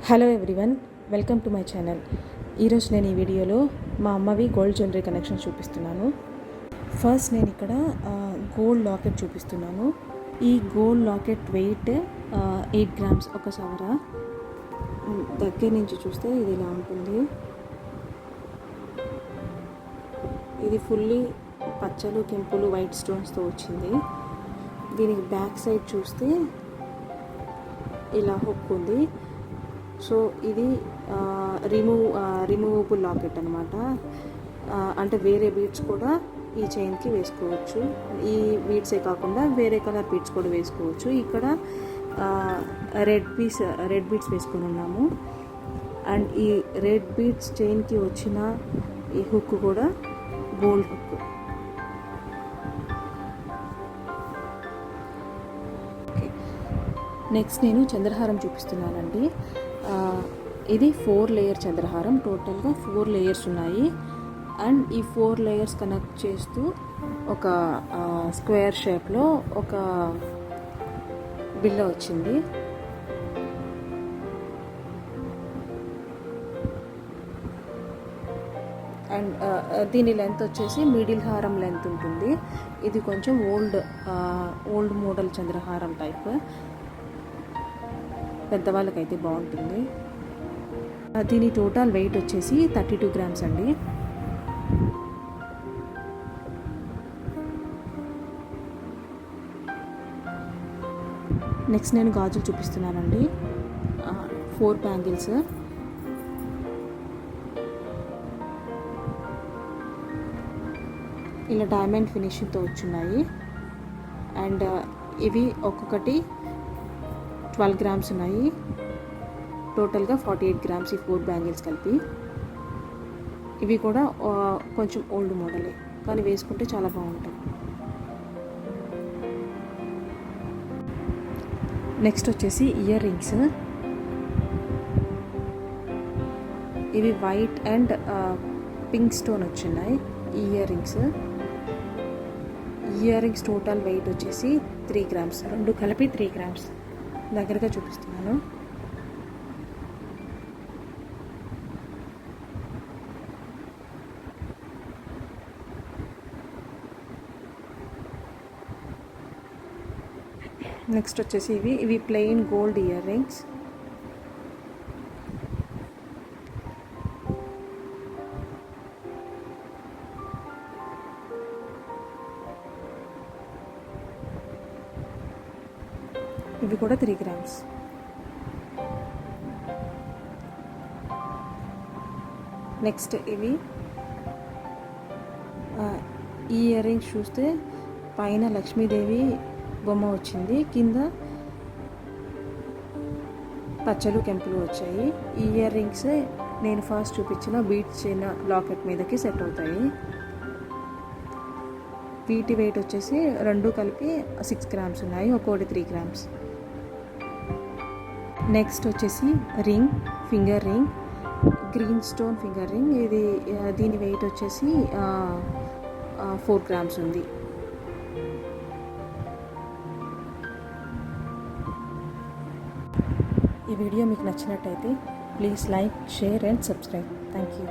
Hello everyone, welcome to my channel. ఈరోజు నేను ఈ వీడియోలో మా అమ్మవి గోల్డ్ జ్యువెలరీ కలెక్షన్ చూపిస్తున్నాను. ఫస్ట్ నేను ఇక్కడ గోల్డ్ లాకెట్ చూపిస్తున్నాను. ఈ గోల్డ్ లాకెట్ వెయిట్ 8 గ్రామ్స్, ఒక సవర. దగ్గర నుంచి చూస్తే ఇది ఇలా ఉంటుంది. ఇది ఫుల్లీ పచ్చలు, కెంపులు, వైట్ స్టోన్స్తో వచ్చింది. దీనికి బ్యాక్ సైడ్ చూస్తే ఇలా హుక్ ఉంది. సో ఇది రిమూవబుల్ లాకెట్ అనమాట. అంటే వేరే బీడ్స్ కూడా ఈ చైన్కి వేసుకోవచ్చు. ఈ బీడ్సే కాకుండా వేరే కలర్ బీడ్స్ కూడా వేసుకోవచ్చు. ఇక్కడ రెడ్ బీడ్స్ వేసుకొని ఉన్నాము. అండ్ ఈ రెడ్ బీడ్స్ చైన్కి వచ్చిన ఈ హుక్ కూడా గోల్డ్ హుక్. నెక్స్ట్ నేను చంద్రహారం చూపిస్తున్నానండి. ఇది 4 లేయర్ చంద్రహారం. టోటల్గా 4 లేయర్స్ ఉన్నాయి. అండ్ ఈ 4 లేయర్స్ కనెక్ట్ చేస్తూ ఒక స్క్వేర్ షేప్లో ఒక బిల్ల వచ్చింది. అండ్ దీని లెంత్ వచ్చేసి మిడిల్ హారం లెంత్ ఉంటుంది. ఇది కొంచెం ఓల్డ్ మోడల్ చంద్రహారం టైప్. పెద్దవాళ్ళకైతే బాగుంటుంది. దీని టోటల్ వెయిట్ వచ్చేసి 32 గ్రామ్స్ అండి. నెక్స్ట్ నేను గాజులు చూపిస్తున్నానండి. 4 బ్యాంగిల్స్. ఇలా డైమండ్ ఫినిషింగ్తో వచ్చున్నాయి. అండ్ ఇవి ఒక్కొక్కటి 12 గ్రామ్స్ ఉన్నాయి. టోటల్గా 48 గ్రామ్స్ ఈ 4 బ్యాంగిల్స్ కలిపి. ఇవి కూడా కొంచెం ఓల్డ్ మోడలే, కానీ వేసుకుంటే చాలా బాగుంటాయి. నెక్స్ట్ వచ్చేసి ఇయర్ రింగ్స్. ఇవి వైట్ అండ్ పింక్ స్టోన్ వచ్చినాయి ear rings. Ear rings total weight వచ్చేసి 3 గ్రామ్స్. రెండు కలిపి 3 గ్రామ్స్. దగ్గరగా చూపిస్తున్నాను. నెక్స్ట్ వచ్చేసి ఇవి ప్లెయిన్ గోల్డ్ ఇయర్ రింగ్స్. ఇవి కూడా 3 గ్రామ్స్. నెక్స్ట్ ఇవి ఈ ఇయర్ రింగ్స్ చూస్తే పైన లక్ష్మీదేవి బొమ్మ వచ్చింది, కింద పచ్చలు, కెంపులు వచ్చాయి. ఈ ఇయర్ రింగ్స్ నేను ఫస్ట్ చూపించిన బీడ్స్ చైన్ లాకెట్ మీదకి సెట్ అవుతాయి. వీటి వెయిట్ వచ్చేసి రెండు కలిపి 6 గ్రామ్స్ ఉన్నాయి. ఒక్కోటి 3 గ్రామ్స్. నెక్స్ట్ వచ్చేసి finger ring, green stone finger ring. దీని వెయిట్ వచ్చేసి 4 గ్రామ్స్ ఉంది. ఈ వీడియో మీకు నచ్చినట్టయితే please like, share and subscribe. Thank you.